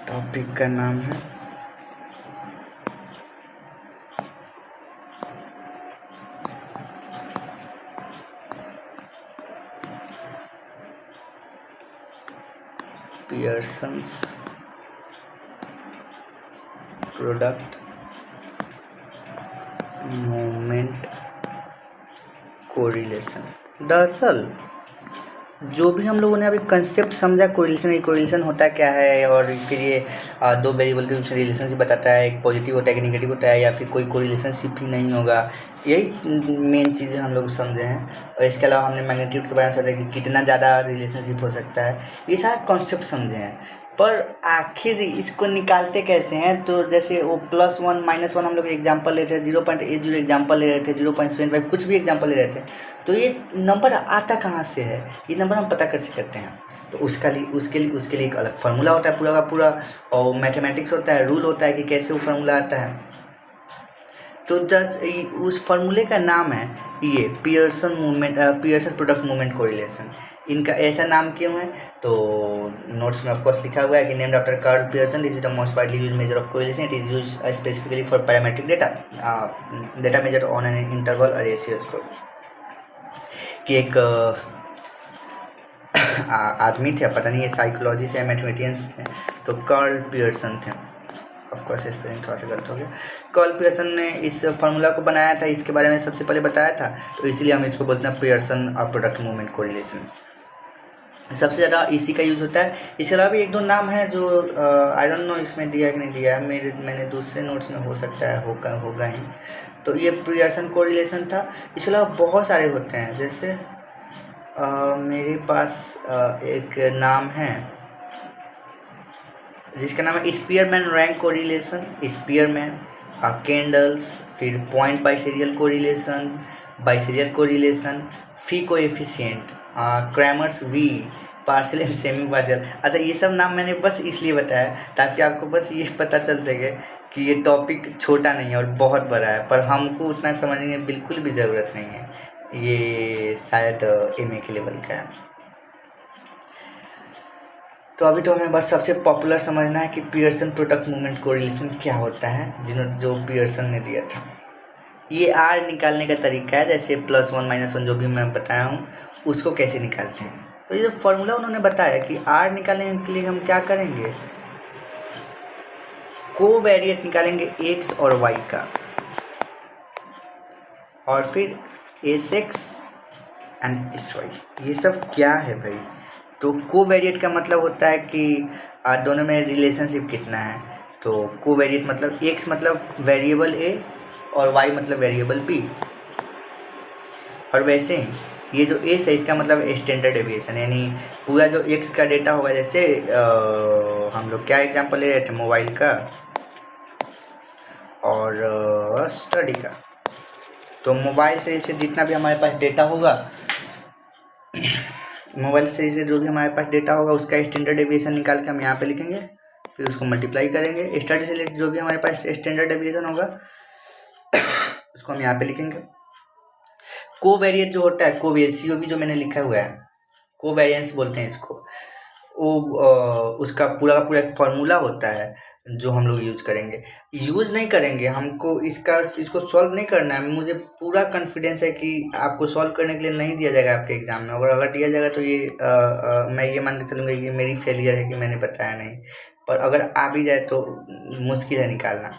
टॉपिक का नाम है पियर्सन्स प्रोडक्ट मोमेंट कोरिलेशन। दरअसल जो भी हम लोगों ने अभी कंसेप्ट समझा कोरिलेशन होता क्या है, और फिर ये दो वेरिएबल के बीच रिलेशनशिप बताता है, एक पॉजिटिव होता है कि नेगेटिव होता है, या फिर कोई कोरिलेशनशिप ही नहीं होगा, यही मेन चीज़ें हम लोग समझे हैं। और इसके अलावा हमने मैग्नीट्यूड के बारे में समझा कि कितना ज़्यादा रिलेशनशिप हो सकता है, ये सारा कॉन्सेप्ट समझे हैं। पर आखिर इसको निकालते कैसे हैं, तो जैसे वो +1 -1 हम लोग एग्जाम्पल ले रहे थे, 0.80 एग्जाम्पल ले रहे थे, 0.75 कुछ भी एग्जाम्पल ले रहे थे, तो ये नंबर आता कहाँ से है, ये नंबर हम पता कैसे करते हैं। तो उसके लिए एक अलग फार्मूला होता है पूरा का पूरा, और मैथमेटिक्स होता है, रूल होता है कि कैसे वो फार्मूला आता है। तो उस फार्मूले का नाम है ये पियर्सन प्रोडक्ट मूवमेंट कोरिलेशन। इनका ऐसा नाम क्यों है, तो नोट्स में ऑफकोर्स लिखा हुआ है कि named after Karl Pearson, this is the most widely used measure of correlation, it is used specifically for parametric data measure on an interval और रेशियो स्कोर। कि एक आदमी थे, पता नहीं ये साइकोलॉजी से मैथमेटिशियंस थे, तो कार्ल पियर्सन थे, ऑफकोर्स स्पेलिंग थोड़ा सा गलत हो गया। कार्ल पियर्सन ने इस फार्मूला को बनाया था, इसके बारे में सबसे पहले बताया था, तो इसीलिए हम इसको बोलते हैं पियर्सन प्रोडक्ट मूवमेंट कोरिलेशन। सबसे ज़्यादा इसी का यूज़ होता है। इसके अलावा भी एक दो नाम है जो आई डोंट नो इसमें दिया है कि नहीं दिया है, मैंने दूसरे नोट्स में हो सकता है होगा ही। तो ये पियर्सन कोरिलेशन था। इसके अलावा बहुत सारे होते हैं, जैसे मेरे पास एक नाम है जिसका नाम है Spearman rank correlation, Spearman Kendall's, फिर point biserial correlation, phi coefficient, Cramer's V, partial and semi partial. अच्छा ये सब नाम मैंने बस इसलिए बताया ताकि आपको बस ये पता चल सके कि ये टॉपिक छोटा नहीं है और बहुत बड़ा है, पर हमको उतना समझने की बिल्कुल भी ज़रूरत नहीं है, ये शायद MA के लेवल का है। तो अभी तो हमें बस सबसे पॉपुलर समझना है कि पियर्सन प्रोडक्ट मूवमेंट कोरिलेशन क्या होता है, जो पियर्सन ने दिया था। ये R निकालने का तरीका है, जैसे +1 -1 जो भी मैं बताया हूँ उसको कैसे निकालते हैं। तो ये जो फॉर्मूला उन्होंने बताया कि R निकालने के लिए हम क्या करेंगे, कोवेरिएट निकालेंगे x और y का, और फिर SX एंड SY। ये सब क्या है भाई, तो कोवेरिएट का मतलब होता है कि दोनों में रिलेशनशिप कितना है। तो कोवेरिएट मतलब x मतलब वेरिएबल a और y मतलब वेरिएबल b। और वैसे ही ये जो s है इसका मतलब स्टैंडर्ड डेविएशन, यानी पूरा जो x का डेटा होगा, जैसे हम लोग क्या एग्जांपल ले रहे थे, मोबाइल का और स्टडी का। तो मोबाइल से जितना भी हमारे पास डेटा होगा, मोबाइल से जो भी हमारे पास डेटा होगा उसका स्टैंडर्ड डेविएशन निकाल के हम यहाँ पे लिखेंगे, फिर उसको मल्टीप्लाई करेंगे। स्टडी से जो भी हमारे पास स्टैंडर्ड डेविएशन होगा उसको हम यहाँ पे लिखेंगे। कोवेरिएंट जो होता है, कोवेरिएंस CO भी जो मैंने लिखा हुआ है, कोवेरिएंस बोलते हैं इसको। वो उसका पूरा का पूरा एक फार्मूला होता है जो हम लोग यूज करेंगे। यूज नहीं करेंगे, हमको इसको सॉल्व नहीं करना है। मुझे पूरा कॉन्फिडेंस है कि आपको सॉल्व करने के लिए नहीं दिया जाएगा आपके एग्जाम में, और अगर दिया जाएगा तो ये मैं ये मान के चलूँगा कि मेरी फेलियर है कि मैंने बताया नहीं। पर अगर आ भी जाए तो मुश्किल है निकालना,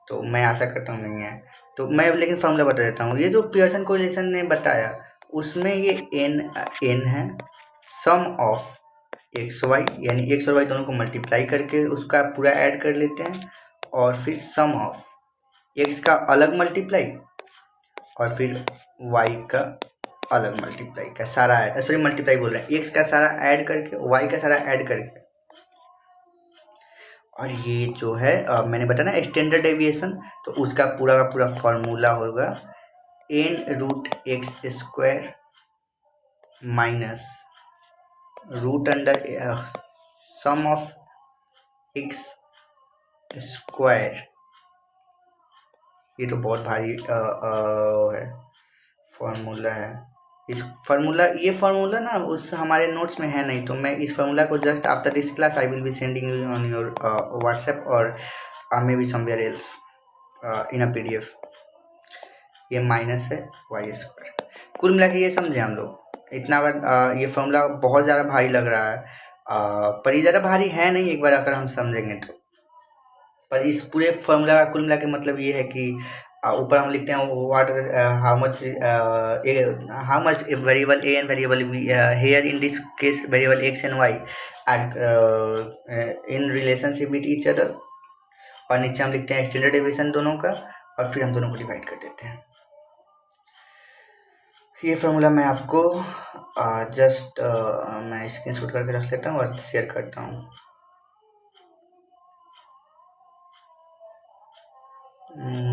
तो मैं आशा करता हूँ नहीं है। तो मैं लेकिन फार्मूला बता देता हूँ। ये जो पियर्सन कोरिलेशन ने बताया उसमें ये एन है, सम ऑफ एक्स वाई, यानी एक्स और वाई दोनों को मल्टीप्लाई करके उसका पूरा ऐड कर लेते हैं, और फिर सम ऑफ एक्स का अलग मल्टीप्लाई और फिर वाई का अलग मल्टीप्लाई का सारा ऐड, सॉरी मल्टीप्लाई बोल रहे हैं, एक्स का सारा ऐड करके वाई का सारा ऐड करके। और ये जो है मैंने बताया ना स्टैंडर्ड डेविएशन, तो उसका पूरा का पूरा फॉर्मूला होगा n√x² minus root under sum of X square. ये तो बहुत भारी है फॉर्मूला है। ये फार्मूला ना उस हमारे नोट्स में है नहीं, तो मैं इस फार्मूला को just after this class I will be sending you on your WhatsApp और maybe somewhere else in a PDF। ये माइनस है वाई स्क्वायर। कुल मिला के ये समझे हम लोग इतना बार। ये फार्मूला बहुत ज़्यादा भारी लग रहा है, पर ये ज़्यादा भारी है नहीं एक बार अगर हम समझेंगे तो। पर इस पूरे फार्मूला का कुल मिला के मतलब ये है कि ऊपर हम लिखते हैं what how much variable A and variable B here in this case variable X and Y are in relationship with each other, और नीचे हम लिखते हैं स्टैंडर्ड डेविएशन दोनों का, और फिर हम दोनों को डिवाइड कर देते हैं। ये फार्मूला मैं आपको जस्ट मैं स्क्रीनशॉट करके रख लेता हूँ और शेयर करता हूँ।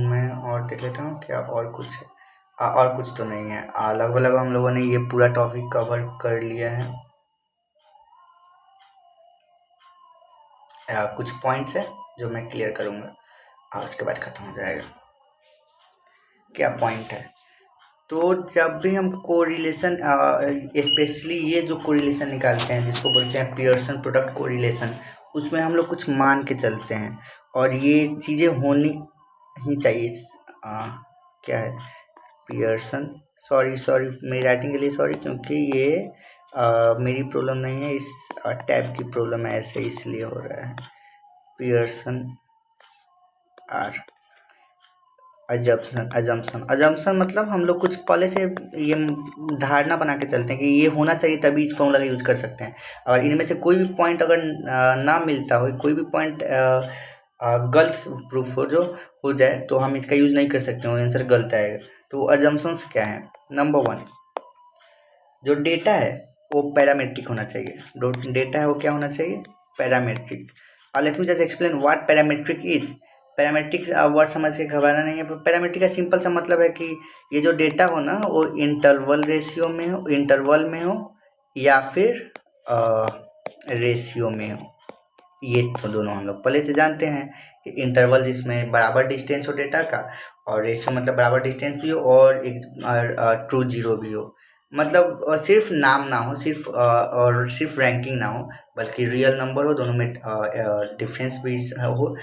मैं और देख लेता हूँ क्या और कुछ है। और कुछ तो नहीं है। लगभग लगभग हम लोगों ने ये पूरा टॉपिक कवर कर लिया है। कुछ पॉइंट्स है जो मैं क्लियर करूँगा और उसके बाद खत्म हो जाएगा। क्या पॉइंट है, तो जब भी हम कोरिलेशन स्पेशली ये जो कोरिलेशन निकालते हैं जिसको बोलते हैं पियर्सन प्रोडक्ट कोरिलेशन, उसमें हम लोग कुछ मान के चलते हैं और ये चीज़ें होनी ही चाहिए। क्या है पियर्सन, सॉरी मेरी राइटिंग के लिए सॉरी, क्योंकि ये मेरी प्रॉब्लम नहीं है, इस टैब की प्रॉब्लम है, ऐसे इसलिए हो रहा है। पियर्सन आर अजम्पशन मतलब हम लोग कुछ पहले से ये धारणा बना के चलते हैं कि ये होना चाहिए तभी इस फॉर्मूला का यूज कर सकते हैं। और इनमें से कोई भी पॉइंट अगर ना मिलता हो, कोई भी पॉइंट गलत प्रूफ हो जाए तो हम इसका यूज नहीं कर सकते, वो आंसर गलत आएगा। तो अजम्पशंस क्या है? नंबर 1, जो डेटा है वो पैरामेट्रिक होना चाहिए। जो डेटा है वो क्या होना चाहिए? Parametric. Let me just explain what parametric is. Parametric word समझ के घबराना नहीं है। पैरामेट्रिक का सिंपल सा मतलब है कि ये जो डेटा हो ना वो इंटरवल रेशियो में हो, इंटरवल में हो या फिर रेशियो में हो। ये तो दोनों हम लोग पहले से जानते हैं कि इंटरवल जिसमें बराबर डिस्टेंस हो डेटा का, और रेशियो मतलब बराबर डिस्टेंस भी हो और एक ट्रू जीरो भी हो। मतलब सिर्फ नाम ना हो, और सिर्फ रैंकिंग ना हो, बल्कि रियल नंबर हो, दोनों में डिफरेंस भी हो।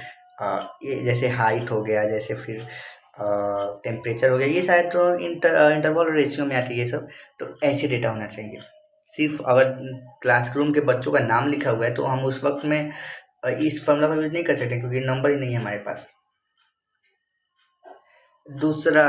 ये जैसे हाइट हो गया, जैसे फिर टेम्परेचर हो गया, ये शायद तो इंटरवल और रेशियो में आती है ये सब। तो ऐसे डेटा होना चाहिए। सिर्फ अगर क्लासरूम के बच्चों का नाम लिखा हुआ है तो हम उस वक्त में इस फॉर्मूला का यूज नहीं कर सकते क्योंकि नंबर ही नहीं है हमारे पास। दूसरा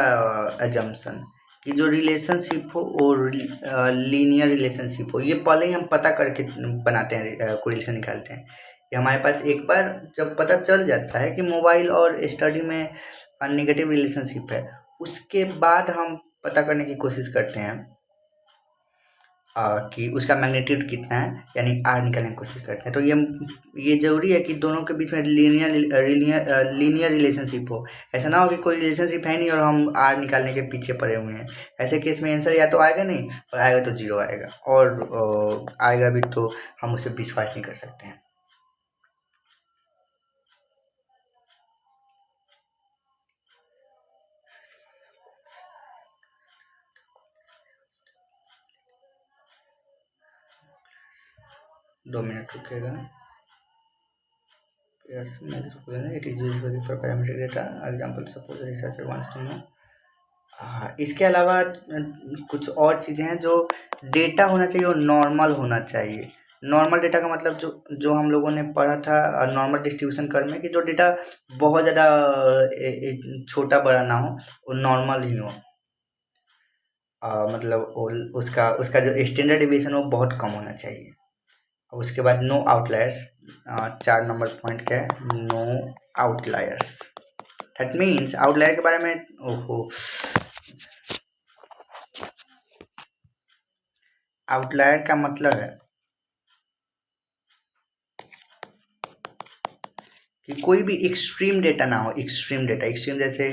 अजम्पशन कि जो रिलेशनशिप हो वो लीनियर रिलेशनशिप हो। ये पहले ही हम पता करके बनाते हैं, कोरिलेशन निकालते हैं। ये हमारे पास एक बार जब पता चल जाता है कि मोबाइल और स्टडी में नेगेटिव रिलेशनशिप है, उसके बाद हम पता करने की कोशिश करते हैं कि उसका मैग्नीट्यूड कितना है, यानी आर निकालने की कोशिश करते हैं। तो ये ज़रूरी है कि दोनों के बीच में लीनियर रिलेशनशिप हो। ऐसा ना हो कि कोई रिलेशनशिप है नहीं और हम आर निकालने के पीछे पड़े हुए हैं। ऐसे केस में आंसर या तो आएगा नहीं, और आएगा तो जीरो आएगा, और आएगा भी तो हम उसे विश्वास नहीं कर सकते हैं। 2 मिनट रुकेगा। Yes, it is usually for parametric data. Example, suppose a researcher wants to know. इसके अलावा कुछ और चीज़ें हैं जो डेटा होना चाहिए वो नॉर्मल होना चाहिए। नॉर्मल डेटा का मतलब जो जो हम लोगों ने पढ़ा था नॉर्मल डिस्ट्रीब्यूशन कर्व में, कि जो डेटा बहुत ज़्यादा छोटा बड़ा ना हो, वो नॉर्मल ही हो। मतलब उसका उसका जो स्टैंडर्ड डिविएशन वो बहुत कम होना चाहिए। उसके बाद नो आउटलायर्स, 4 नंबर पॉइंट क्या है, नो आउटलायर्स। दैट मीन्स आउटलायर के बारे में, ओहो, आउटलायर का मतलब है कि कोई भी एक्सट्रीम डेटा ना हो। एक्सट्रीम डेटा, एक्सट्रीम जैसे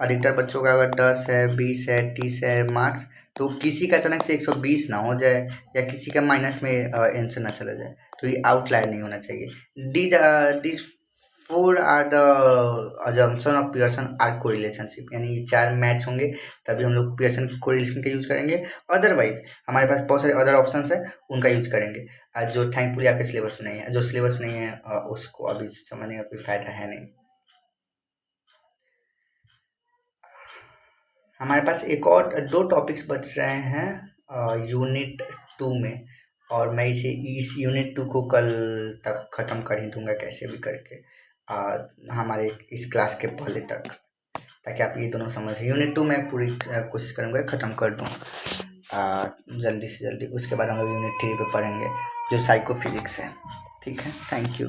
अधिकतर बच्चों का अगर 10 है, 20 है, 30 है मार्क्स, तो किसी का अचानक से 120 ना हो जाए या किसी का माइनस में आंसर ना चला जाए, तो ये आउटलायर नहीं होना चाहिए। These four are the assumption of Pearson r correlationship, यानी ये 4 मैच होंगे तभी हम लोग पियर्सन कोरिलेशन का यूज करेंगे। अदरवाइज हमारे पास बहुत सारे अदर ऑप्शंस है, उनका यूज करेंगे। जो थैंकफुली आपके सिलेबस में नहीं है, जो सिलेबस नहीं है उसको अभी समझने का कोई फायदा है नहीं। हमारे पास एक और 2 टॉपिक्स बच रहे हैं यूनिट 2 में, और मैं इस यूनिट 2 को कल तक ख़त्म कर ही दूंगा कैसे भी करके, हमारे इस क्लास के पहले तक, ताकि आप ये दोनों समझ। यूनिट 2 मैं पूरी कोशिश करूँगा ख़त्म कर दूँ जल्दी से जल्दी। उसके बाद हम लोग यूनिट 3 पे पढ़ेंगे जो साइको फिजिक्स है। ठीक है, थैंक यू।